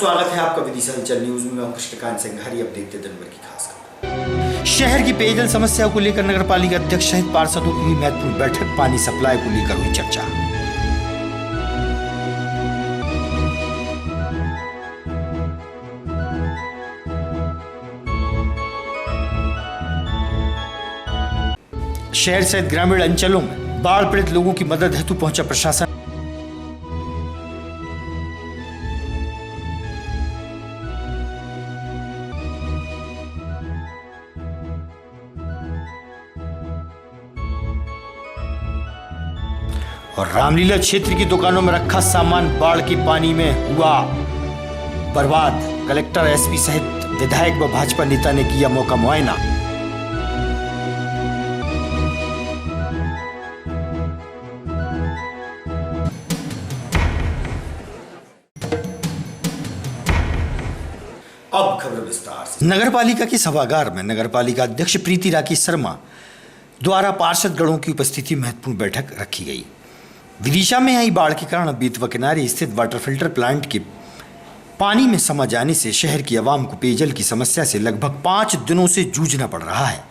स्वागत है आपका विदिशा हलचल न्यूज में। मैं कृष्णकांत सिंह। अब देखते दिन भर की खास खबर। शहर की पेयजल समस्या को लेकर नगर पालिका अध्यक्ष सहित पार्षदों की हुई महत्वपूर्ण बैठक। पानी सप्लाई को लेकर हुई चर्चा। शहर सहित ग्रामीण अंचलों में बाढ़ पीड़ित लोगों की मदद हेतु पहुंचा प्रशासन। और रामलीला क्षेत्र की दुकानों में रखा सामान बाढ़ के पानी में हुआ बर्बाद। कलेक्टर, एसपी सहित विधायक व भाजपा नेता ने किया मौका मुआयना। अब खबर विस्तार से। नगरपालिका के सभागार में नगरपालिका अध्यक्ष प्रीति राकेश शर्मा द्वारा पार्षदगणों की उपस्थिति में महत्वपूर्ण बैठक रखी गई। विदिशा में आई बाढ़ के कारण बेतवा किनारे स्थित वाटर फिल्टर प्लांट के पानी में समा जाने से शहर की आवाम को पेयजल की समस्या से लगभग 5 दिनों से जूझना पड़ रहा है।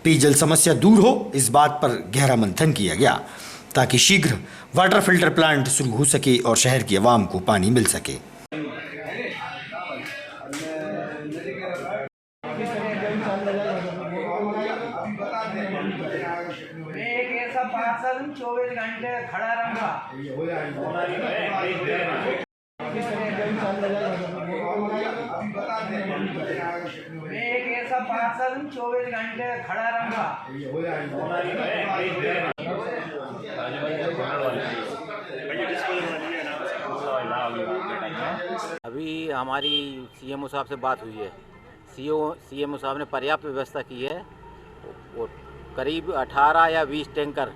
पेयजल समस्या दूर हो, इस बात पर गहरा मंथन किया गया ताकि शीघ्र वाटर फिल्टर प्लांट शुरू हो सके और शहर की आवाम को पानी मिल सके। एक ऐसा पार्षद 24 घंटे खड़ा रहूंगा। मैं एक ऐसा पार्षद 24 घंटे खड़ा रहूंगा। अभी हमारी सीएमओ साहब से बात हुई है। सीएमओ साहब ने पर्याप्त व्यवस्था की है। वो करीब 18 या 20 टैंकर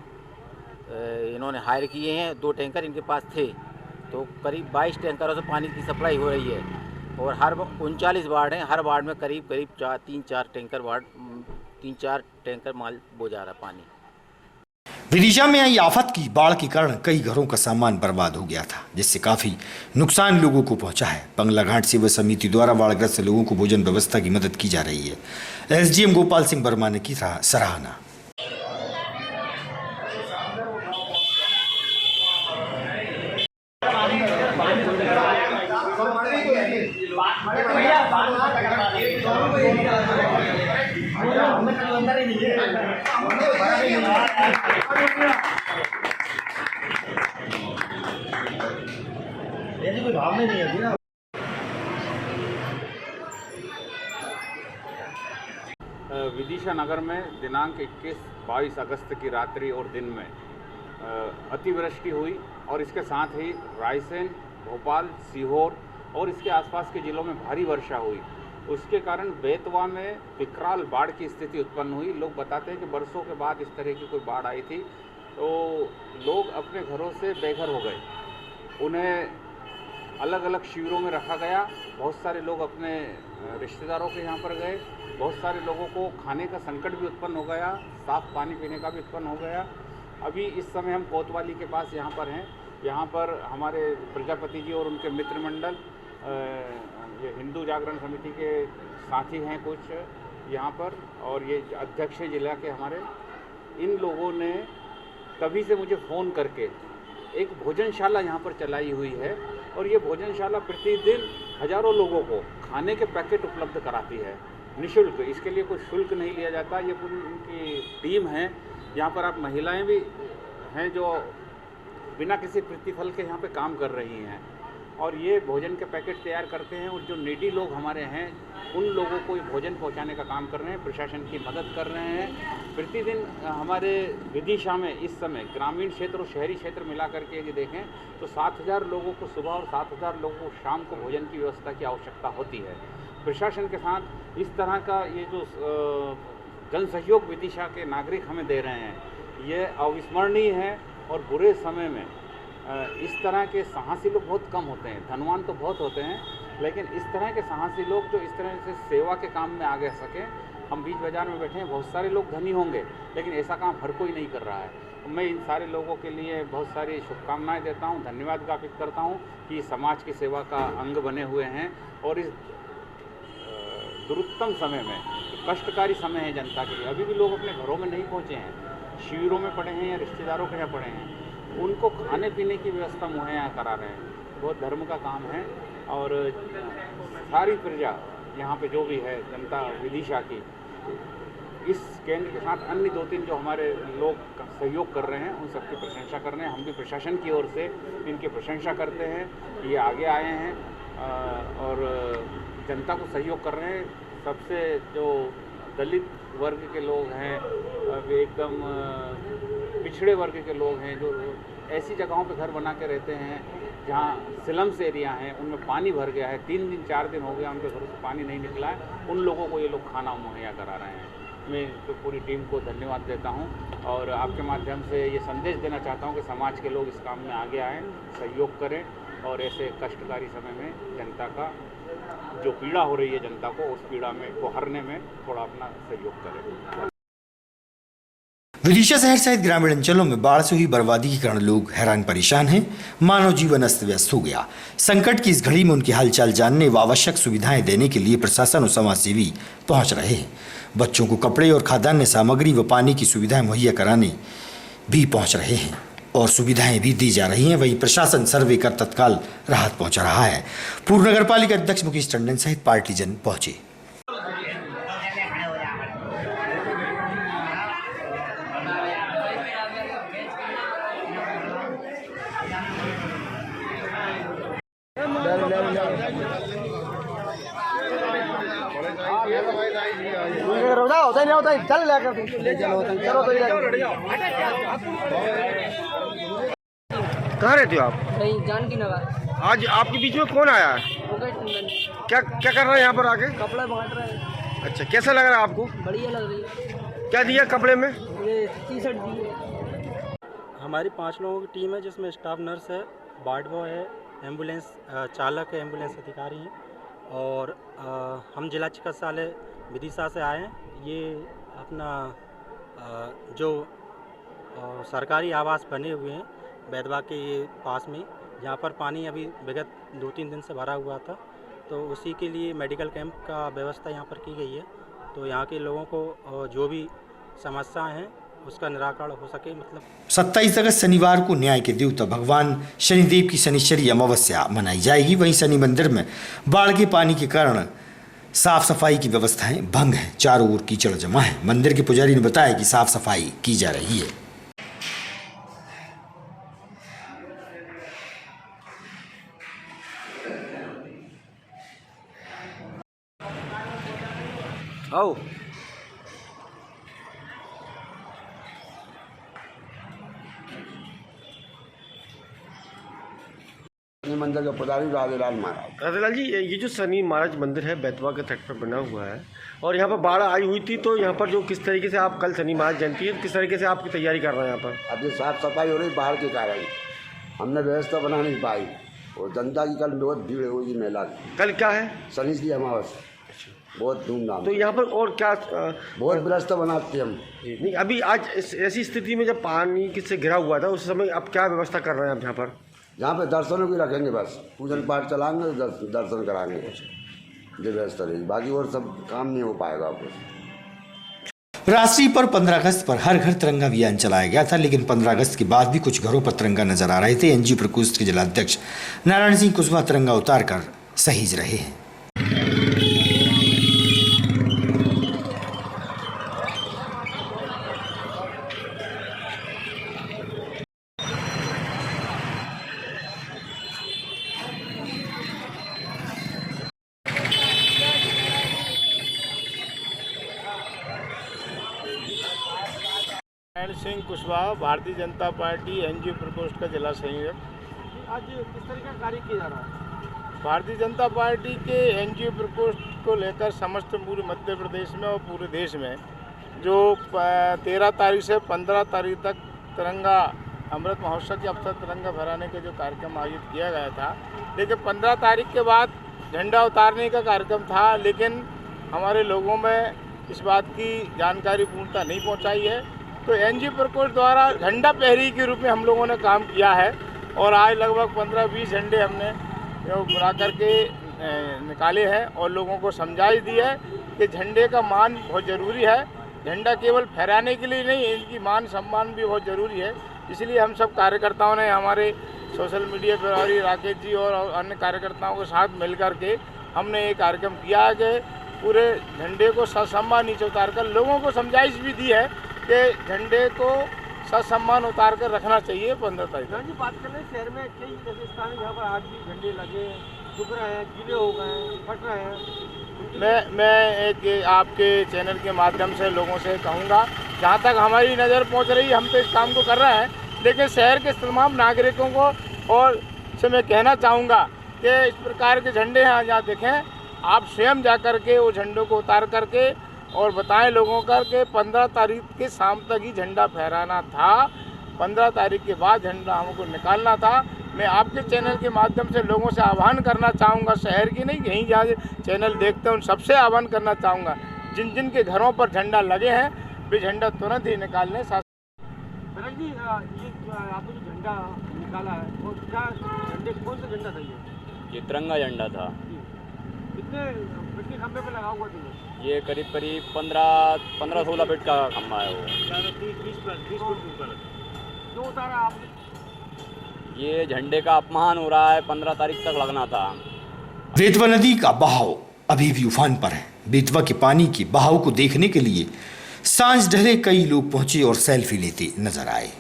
इन्होंने हायर किए हैं। 2 टैंकर इनके पास थे, तो करीब 22 टैंकरों से पानी की सप्लाई हो रही है। और हर 39 वार्ड हैं, हर वार्ड में करीब 3-4 टैंकर माल बोझा रहा पानी। विदिशा में आई आफत की बाढ़ के कारण कई घरों का सामान बर्बाद हो गया था, जिससे काफी नुकसान लोगों को पहुंचा है। बंगला घाट सेवा समिति द्वारा बाढ़ग्रस्त लोगों को भोजन व्यवस्था की मदद की जा रही है। एसडीएम गोपाल सिंह वर्मा ने की सराहना। ऐसी कोई भावना नहीं है ना। विदिशा नगर में दिनांक 21-22 अगस्त की रात्रि और दिन में अतिवृष्टि हुई और इसके साथ ही रायसेन, भोपाल, सीहोर और इसके आसपास के ज़िलों में भारी वर्षा हुई। उसके कारण बेतवा में विकराल बाढ़ की स्थिति उत्पन्न हुई। लोग बताते हैं कि बरसों के बाद इस तरह की कोई बाढ़ आई थी, तो लोग अपने घरों से बेघर हो गए। उन्हें अलग अलग शिविरों में रखा गया। बहुत सारे लोग अपने रिश्तेदारों के यहाँ पर गए। बहुत सारे लोगों को खाने का संकट भी उत्पन्न हो गया, साफ़ पानी पीने का भी उत्पन्न हो गया। अभी इस समय हम कोतवाली के पास यहाँ पर हैं। यहाँ पर हमारे प्रजापति जी और उनके मित्र मंडल, ये हिंदू जागरण समिति के साथी हैं कुछ यहाँ पर, और ये अध्यक्ष जिला के हमारे, इन लोगों ने तभी से मुझे फ़ोन करके एक भोजनशाला यहाँ पर चलाई हुई है। और ये भोजनशाला प्रतिदिन हज़ारों लोगों को खाने के पैकेट उपलब्ध कराती है निःशुल्क। इसके लिए कोई शुल्क नहीं लिया जाता। ये पूरी उनकी टीम है। यहाँ पर आप महिलाएं भी हैं जो बिना किसी प्रतिफल के यहाँ पे काम कर रही हैं और ये भोजन के पैकेट तैयार करते हैं। और जो नीडी लोग हमारे हैं उन लोगों को भोजन पहुँचाने का काम कर रहे हैं, प्रशासन की मदद कर रहे हैं। प्रतिदिन हमारे विदिशा में इस समय ग्रामीण क्षेत्र और शहरी क्षेत्र मिला करके यदि देखें तो 7000 लोगों को सुबह और 7000 लोगों को शाम को भोजन की व्यवस्था की आवश्यकता होती है। प्रशासन के साथ इस तरह का ये जो जन सहयोग विदिशा के नागरिक हमें दे रहे हैं, ये अविस्मरणीय है। और बुरे समय में इस तरह के साहसी लोग बहुत कम होते हैं, धनवान तो बहुत होते हैं, लेकिन इस तरह के साहसी लोग जो इस तरह से सेवा के काम में आगे सकें, हम बीच बाजार में बैठे हैं, बहुत सारे लोग धनी होंगे लेकिन ऐसा काम हर कोई नहीं कर रहा है। मैं इन सारे लोगों के लिए बहुत सारी शुभकामनाएं देता हूं, धन्यवाद ज्ञापित करता हूं कि समाज की सेवा का अंग बने हुए हैं और इस दुरुत्तम समय में, कष्टकारी समय है जनता के लिए, अभी भी लोग अपने घरों में नहीं पहुंचे हैं, शिविरों में पड़े हैं या रिश्तेदारों के यहाँ पड़े हैं, उनको खाने पीने की व्यवस्था मुहैया करा रहे हैं। बहुत धर्म का काम है और सारी प्रजा यहाँ पे जो भी है जनता विदिशा की, इस केंद्र के साथ अन्य 2-3 जो हमारे लोग सहयोग कर रहे हैं उन सबकी प्रशंसा कर रहे हैं। हम भी प्रशासन की ओर से इनकी प्रशंसा करते हैं, ये आगे आए हैं और जनता को सहयोग कर रहे हैं। सबसे जो दलित वर्ग के लोग हैं, वे एकदम पिछड़े वर्ग के लोग हैं, जो ऐसी जगहों पे घर बना के रहते हैं जहाँ स्लम्स एरिया हैं, उनमें पानी भर गया है, 3 दिन 4 दिन हो गया उनके घरों से पानी नहीं निकला है, उन लोगों को ये लोग खाना मुहैया करा रहे हैं। मैं तो पूरी टीम को धन्यवाद देता हूं और आपके माध्यम से ये संदेश देना चाहता हूं कि समाज के लोग इस काम में आगे आएँ, सहयोग करें और ऐसे कष्टकारी समय में जनता का जो पीड़ा हो रही है जनता को, उस पीड़ा में को हरने में थोड़ा अपना सहयोग करें। विदिशा शहर सहित ग्रामीण अंचलों में बाढ़ से हुई बर्बादी के कारण लोग हैरान परेशान हैं। मानव जीवन अस्त व्यस्त हो गया। संकट की इस घड़ी में उनकी हालचाल जानने व आवश्यक सुविधाएं देने के लिए प्रशासन और समाजसेवी पहुंच रहे हैं। बच्चों को कपड़े और खाद्यान्न सामग्री व पानी की सुविधाएं मुहैया कराने भी पहुंच रहे हैं और सुविधाएं भी दी जा रही हैं। वहीं प्रशासन सर्वे कर तत्काल राहत पहुंचा रहा है। पूर्व नगर पालिका अध्यक्ष मुकेश टंडन सहित पार्टीजन पहुंचे। कहाँ रहते हो आप? नहीं, जानकी नगर। आज आपके बीच में कौन आया है? क्या क्या कर रहे हैं यहाँ पर आके? कपड़ा बांट रहे हैं। अच्छा, कैसा लग रहा है आपको? बढ़िया लग रही है। क्या दिया कपड़े में? ये टी-शर्ट दी है। हमारी 5 लोगों की टीम है जिसमें स्टाफ नर्स है, वार्ड बॉय है, एम्बुलेंस चालक है, एम्बुलेंस अधिकारी हैं और हम जिला चिकित्सालय विदिशा से आए हैं। ये अपना जो सरकारी आवास बने हुए हैं बैदवा के पास में, जहाँ पर पानी अभी विगत 2-3 दिन से भरा हुआ था, तो उसी के लिए मेडिकल कैंप का व्यवस्था यहाँ पर की गई है। तो यहाँ के लोगों को जो भी समस्याएं हैं उसका निराकरण हो सके। मतलब 27 अगस्त शनिवार को न्याय के देवता भगवान शनिदेव की शनिश्चरी अमावस्या मनाई जाएगी। वहीं शनि मंदिर में बाढ़ के पानी के कारण साफ सफाई की व्यवस्थाएं भंग है, चारों ओर कीचड़ जमा है। मंदिर के पुजारी ने बताया कि साफ सफाई की जा रही है। आओ। मंदिर के पुजारी राजेलाल महाराज। राजेलाल जी, ये जो शनि महाराज मंदिर है बैतवा के तट पर बना हुआ है और यहाँ पर बाढ़ आई हुई थी, तो यहाँ पर जो किस तरीके से आप कल शनि महाराज जयंती है, किस तरीके से आपकी तैयारी कर रहे हैं यहाँ पर? अभी साफ सफाई हो रही बाढ़ के कारण, हमने व्यवस्था बना नहीं पाई और जनता की कल बहुत भीड़ होगी मेला। कल क्या है? शनि की अमावस्या, बहुत धूमधाम। तो यहाँ पर और क्या बहुत व्यवस्था बनाते हम। नहीं, अभी आज ऐसी स्थिति में जब पानी किससे घिरा हुआ था उस समय आप क्या व्यवस्था कर रहे हैं आप यहाँ पर? जहाँ पे दर्शनों की रखेंगे, बस पूजन पाठ चलाएंगे, दर्शन कराएंगे, ये व्यवस्था रहेगी। बाकी और सब काम नहीं हो पाएगा आपको। राष्ट्रीय पर्व 15 अगस्त पर हर घर तिरंगा अभियान चलाया गया था, लेकिन 15 अगस्त के बाद भी कुछ घरों पर तिरंगा नजर आ रहे थे। एनजीओ प्रकोष्ठ के जिलाध्यक्ष नारायण सिंह कुशवाहा तिरंगा उतार कर सहीज रहे हैं। नारायण सिंह कुशवाहा, भारतीय जनता पार्टी एनजीओ प्रकोष्ठ का जिला संयोजक। आज किस तरीके का कार्य किया जा रहा है? भारतीय जनता पार्टी के एनजीओ प्रकोष्ठ को लेकर समस्त पूरे मध्य प्रदेश में और पूरे देश में जो 13 तारीख से 15 तारीख तक तिरंगा अमृत महोत्सव के अवसर तिरंगा फहराने के जो कार्यक्रम आयोजित किया गया था, लेकिन 15 तारीख के बाद झंडा उतारने का कार्यक्रम था, लेकिन हमारे लोगों में इस बात की जानकारी पूर्णतः नहीं पहुंचाई है। तो एनजीओ प्रकोष्ठ द्वारा झंडा पहरी के रूप में हम लोगों ने काम किया है और आज लगभग 15-20 झंडे हमने बुला करके निकाले हैं और लोगों को समझाइश दी है कि झंडे का मान बहुत ज़रूरी है। झंडा केवल फहराने के लिए नहीं, इनकी मान सम्मान भी बहुत ज़रूरी है। इसलिए हम सब कार्यकर्ताओं ने, हमारे सोशल मीडिया प्रभारी राकेश जी और अन्य कार्यकर्ताओं के साथ मिलकर के हमने ये कार्यक्रम किया है कि पूरे झंडे को ससम्मान नीचे उतार कर लोगों को समझाइश भी दी है कि झंडे को ससम्मान उतार कर रखना चाहिए 15 तारीख को। जी, बात कर रहे हैं शहर में कई ऐसे स्थान हैं जहाँ पर आज भी झंडे लगे झुक रहे हैं, गीले हो गए हैं, फट रहे हैं। मैं एक आपके चैनल के माध्यम से लोगों से कहूँगा, जहाँ तक हमारी नज़र पहुँच रही है हम तो इस काम को कर रहे हैं, लेकिन शहर के तमाम नागरिकों को और से मैं कहना चाहूँगा कि इस प्रकार के झंडे हैं जहाँ देखें, आप स्वयं जा कर के वो झंडों को उतार करके और बताएं लोगों का कि 15 तारीख के शाम तक ही झंडा फहराना था, 15 तारीख के बाद झंडा हमको निकालना था। मैं आपके चैनल के माध्यम से लोगों से आह्वान करना चाहूँगा, शहर की नहीं, यहीं जहाँ चैनल देखते हैं उन सबसे आह्वान करना चाहूँगा, जिन जिन के घरों पर झंडा लगे हैं वे झंडा तुरंत ही निकाल लें। बहन जी, ये आपने जो झंडा निकाला है वो क्या झंडे, कौन सा झंडा था ये तिरंगा झंडा था। कितने फीट के खंभे पे लगा हुआ था? ये करीब 15-16 फीट का खम्भा है वो। 20 फीट ऊपर। क्यों उतारा आपने? ये झंडे का अपमान हो रहा है, 15 तारीख तक लगना था। बेतवा नदी का बहाव अभी भी उफान पर है। बेतवा के पानी के बहाव को देखने के लिए सांझ ढले कई लोग पहुंचे और सेल्फी लेते नजर आए।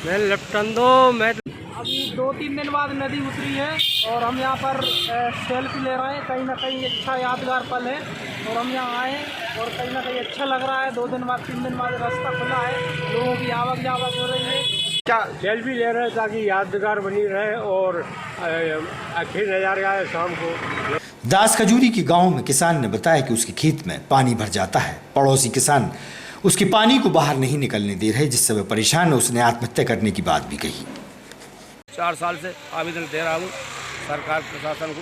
मैं लपटन दो मैं अभी 2-3 दिन बाद नदी उतरी है और हम यहाँ पर सेल्फी ले रहे हैं। कहीं ना कहीं अच्छा यादगार पल है और हम यहाँ आए और कहीं ना कहीं अच्छा लग रहा है। 2 दिन बाद 3 दिन बाद रास्ता खुला है, लोगों की आवक जावक हो रही है। क्या सेल्फी ले रहे हैं ताकि यादगार बनी रहे और अच्छे नज़ारे आए शाम को। दास खजूरी के गांव में किसान ने बताया कि उसके खेत में पानी भर जाता है। पड़ोसी किसान उसके पानी को बाहर नहीं निकलने दे रहे, जिससे वह परेशान है। उसने आत्महत्या करने की बात भी कही। 4 साल से आवेदन दे रहा हूँ सरकार प्रशासन को,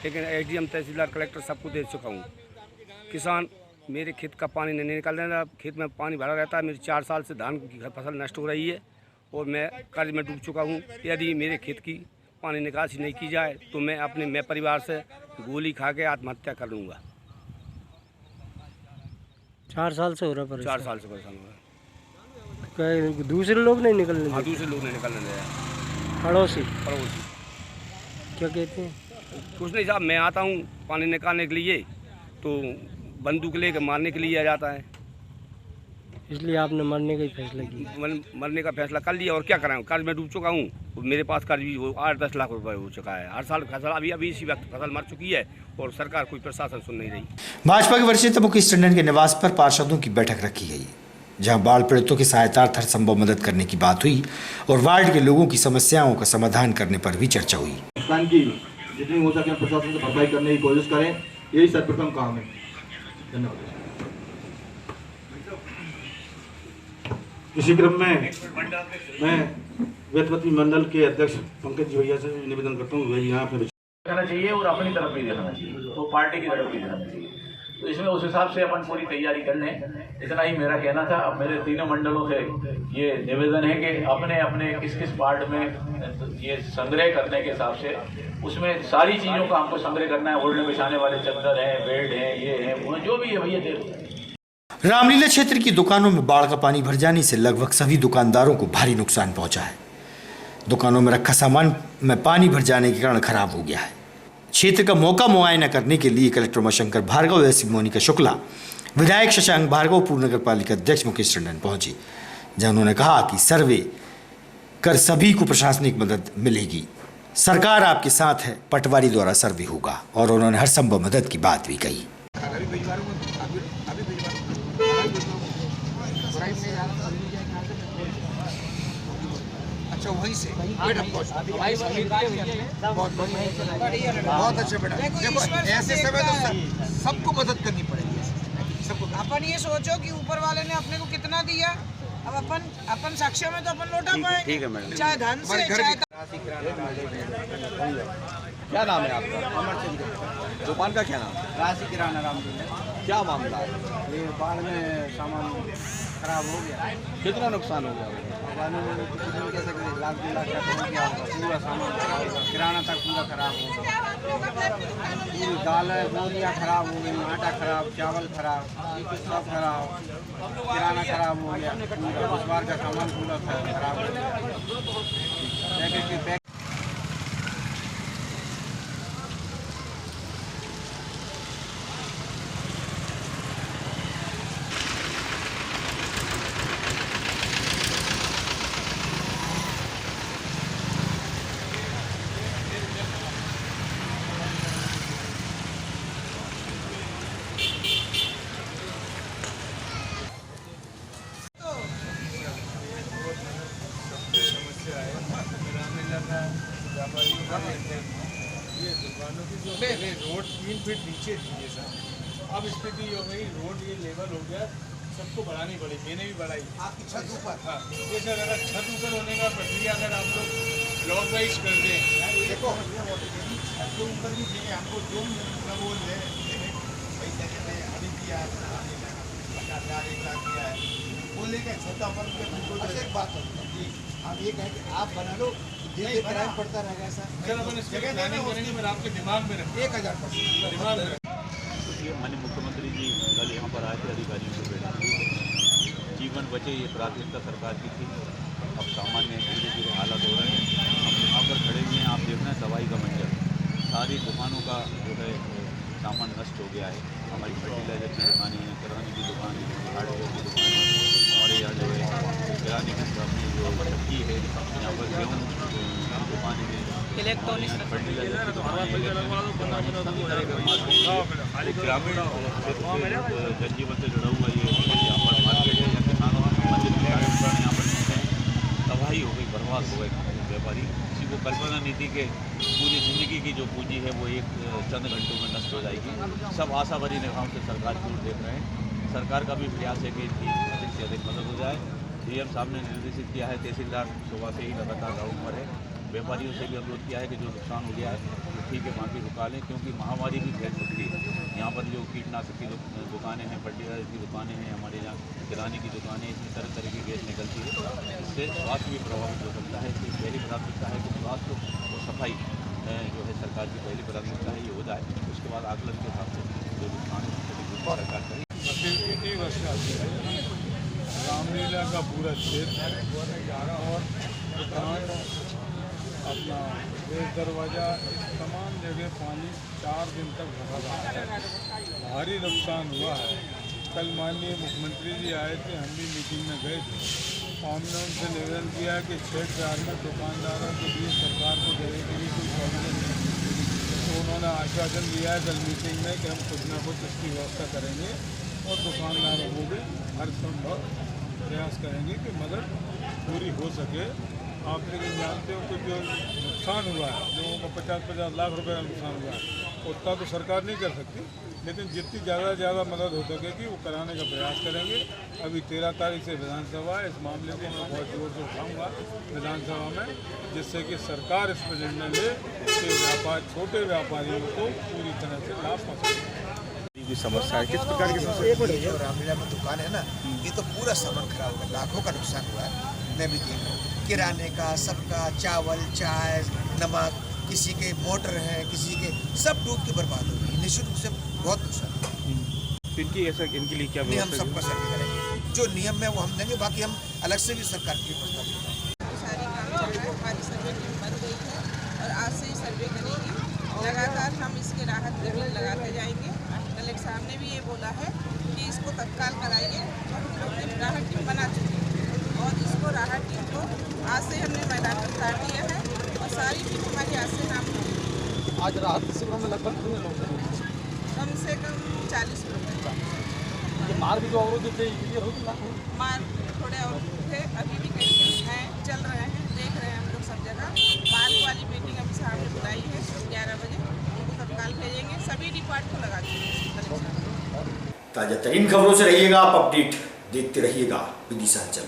लेकिन एसडीएम, तहसीलदार, कलेक्टर सबको दे चुका हूँ। किसान मेरे खेत का पानी नहीं निकल रहा, खेत में पानी भरा रहता है। मेरी 4 साल से धान की फसल नष्ट हो रही है और मैं कर्ज में डूब चुका हूँ। यदि मेरे खेत की पानी निकासी नहीं की जाए तो मैं परिवार से गोली खा के आत्महत्या कर लूँगा। 4 साल से हो रहा है। 4 साल से परेशान हो रहा है। दूसरे लोग नहीं निकलने? हाँ, दूसरे लोग नहीं निकलने दे रहे। पड़ोसी क्या कहते हैं? कुछ नहीं साहब, मैं आता हूँ पानी निकालने के लिए तो बंदूक लेकर मारने के लिए आ जाता है। इसलिए आपने मरने का ही फैसला किया? मरने का फैसला कर लिया और क्या कराऊँ, कर्ज में डूब चुका हूँ। मेरे पास कर्ज भी 8-10 लाख रुपए हो चुका है। हर साल फसल अभी इसी वक्त फसल मर चुकी है और सरकार कोई प्रशासन सुन नहीं रही। भाजपा के वरिष्ठ मुकेश टंडन के निवास पर पार्षदों की बैठक रखी गई, जहां बाढ़ पीड़ितों की सहायतार्थ हर संभव मदद करने की बात हुई और वार्ड के लोगों की समस्याओं का समाधान करने पर भी चर्चा हुई। नुकसान की जितनी हो सके प्रशासन से भरपाई करने की कोशिश करें, यही सर्वप्रथम काम है। धन्यवाद। इसी क्रम में मैं वेतवती मंडल के अध्यक्ष पंकज जी भैया से निवेदन करता हूँ, वही यहाँ पे देखना चाहिए और अपनी तरफ भी देखना चाहिए, तो पार्टी की तरफ भी देखना चाहिए। तो इसमें उस हिसाब से अपन पूरी तैयारी कर लें। इतना ही मेरा कहना था। अब मेरे तीनों मंडलों से ये निवेदन है कि अपने अपने किस किस वार्ड में ये संग्रह करने के हिसाब से उसमें सारी चीज़ों का हमको संग्रह करना है। ओढ़ने बिछाने वाले चद्दर हैं, बेड हैं, ये हैं, वो जो भी है भैया दे। रामलीला क्षेत्र की दुकानों में बाढ़ का पानी भर जाने से लगभग सभी दुकानदारों को भारी नुकसान पहुंचा है। दुकानों में रखा सामान में पानी भर जाने के कारण खराब हो गया है। क्षेत्र का मौका मुआयना करने के लिए कलेक्टर उमाशंकर भार्गव, एसपी मोनिका शुक्ला, विधायक शशांक भार्गवपुर नगर पालिका अध्यक्ष मुकेश टंडन पहुंचे, जहां उन्होंने कहा कि सर्वे कर सभी को प्रशासनिक मदद मिलेगी, सरकार आपके साथ है, पटवारी द्वारा सर्वे होगा और उन्होंने हर संभव मदद की बात भी कही। अच्छा वहीं से बहुत अच्छा बेटा। देखो ऐसे समय तो सबको मदद करनी पड़ेगी, सबको। अपन ये सोचो कि ऊपर वाले ने अपने को कितना दिया, अब अपन साक्ष्य में तो अपन लौटा पाएंगे। ठीक है मैडम, चाहे धन से चाहे। क्या नाम है आपका? अमर चंद। दुकान का क्या नाम? राशि किराना राम। क्या मामला है? ये बाढ़ में सामान खराब हो गया। कितना नुकसान हो गया? कैसे लाख 2 लाख का पूरा सामान किराना तक पूरा खराब हो गया। पूरी दालें बोरियाँ खराब हो गई, आटा खराब, चावल खराब, सब खराब, किराना खराब हो गया, पूरा इस बार का सामान पूरा खराब हो गया। रोड 3 फीट नीचे थी सर। अब स्थिति हो गई, रोड ये लेवल हो गया, सबको बढ़ानी पड़ी, मैंने भी बढ़ाई। आपकी छत ऊपर? हाँ, जैसे अगर छत ऊपर होने का प्रक्रिया अगर आप लोग ब्लॉक वाइज कर दें, देखो छत के ऊपर भी चाहिए हमको, जो बोल रहे अभी किया 50,000 1 लाख किया है, बोलने का छत अपन एक बात जी, आप ये कहें कि आप बना लो, किराया पड़ता रहेगा सर। अपन इस जगह करेंगे, मेरे आपके दिमाग में रखें 1000% दिमाग में। माननीय मुख्यमंत्री जी कल यहाँ पर आए थे, अधिकारियों से बैठे। जीवन बचे ये प्राथमिकता सरकार की थी। अब सामान्य धीरे धीरे हालात हो रहे हैं। हम यहाँ पर खड़े हुए हैं, आप देख रहे हैं दवाई का मंजर, सारी दुकानों का जो है सामान नष्ट हो गया है। हमारी फर्टिलाइजर की दुकानें हैं, किराने की दुकान है, हार्डवेयर की दुकान है, हमारे यहाँ जो है किराने की अपनी जो चक्की है, यहाँ पर गेहूँ दुकान है, इलेक्ट्रॉनिक फर्टिलाइजर की दुकान है, ग्रामीण जनजीवन से जुड़ा हुआ ये यहाँ पर मार्केट है, या किसानों संबंधित यहाँ पर तबाही हो गई, बर्बाद हो गए व्यापारी। किसी को कल्पना नहीं थी कि पूरी ज़िंदगी की जो पूंजी है वो एक चंद घंटों में नष्ट हो जाएगी। सब आशा भरी निगाहों से सरकार की ओर देख रहे हैं। सरकार का भी प्रयास है कि इनकी अधिक से अधिक मदद हो जाए। डीएम साहब ने निर्देशित किया है, तहसीलदार सुबह से ही लगातार राउंड पर है, व्यापारियों से भी अनुरोध किया है कि जो नुकसान हो गया है तो ठीक है बाकी रुका लें, क्योंकि महामारी भी फैल सकती है। यहाँ पर जो कीटनाशक की दुकानें हैं, फर्टिलाइजर की दुकानें हैं, हमारे यहाँ किराने की दुकानें, इसमें तरह तरह की गैस निकलती है, इससे स्वास्थ्य भी प्रभावित हो सकता है। इसकी पहली प्राथमिकता है कि स्वास्थ्य और सफाई जो है सरकार की पहली प्राथमिकता है, ये हो जाए। उसके बाद आकलन के हिसाब से जो नुकसान है सरकार करेगी। रामलीला का पूरा क्षेत्र और दुकान अपना बेस दरवाज़ा, तमाम जगह पानी 4 दिन तक भरा रहा है, भारी नुकसान हुआ है। कल माननीय मुख्यमंत्री जी आए थे, हम भी मीटिंग में गए थे। हमने उनसे निवेदन किया कि क्षेत्र में दुकानदारों के लिए सरकार को जगह के लिए कोई प्रॉब्लम नहीं। तो उन्होंने आश्वासन दिया है कल मीटिंग में कि हम कुछ न कुछ इसकी व्यवस्था करेंगे और दुकानदारों को भी हर संभव प्रयास करेंगे कि मदद पूरी हो सके। आप लेकिन जानते हो कि जो नुकसान हुआ है, लोगों को 50-50 लाख रुपए का नुकसान हुआ है, उतना तो सरकार नहीं कर सकती, लेकिन जितनी ज़्यादा मदद हो सकेगी वो कराने का प्रयास करेंगे। अभी 13 तारीख से विधानसभा है, इस मामले को मैं बहुत जोर से उठाऊँगा विधानसभा में, जिससे कि सरकार इस पर निर्णय ले कि छोटे व्यापारियों को पूरी तरह से लाभ पहुँचे। की समस्या है, किस प्रकार की समस्या? जो रामलीला में दुकान है ना, ये तो पूरा सामान खराब हो गया, लाखों का नुकसान हुआ है। मैं भी देख रहा हूँ, किराने का, सबका, चावल, चाय, नमक, किसी के मोटर है, किसी के सब डूब के बर्बाद हो गई। निश्चित रूप से बहुत नुकसान। इनकी ऐसा इनके लिए क्या हम सबका सर्वे करेंगे, जो नियम है वो हम देंगे, बाकी हम अलग से भी सरकार के प्रस्ताव देंगे। सारी काम चल रहा है, हमारी सर्वे टीम बन गई है और आज से ही सर्वे करेंगे। लगातार हम इसके राहत जमीन लगाते जाएंगे। कलेक्टर साहब ने भी ये बोला है कि इसको तत्काल कराइए। तो हम लोग ने राहत टीम बना चुकी है और इसको राहत टीम को आज से हमने मैदान में उतार दिया है और सारी टीम हमारी आज से नाम होगी। आज राहत शिविरों में लगभग कितने लोग हैं? कम से कम 40 लोग हैं। ये मार्ग जो अवरोध थे क्लियर हो चुका है? मार्ग थोड़े और थे, अभी भी कहीं हैं, चल रहे हैं, देख रहे हैं हम लोग सब जगह। मार्ग वाली मीटिंग अभी साहब ने बुलाई है 11 बजे, उनको तत्काल भेजेंगे। सभी डिपार्ट को लगा देंगे। ताजा तरीन खबरों से रहिएगा आप अपडेट देखते रहिएगा विदिशा अंचल।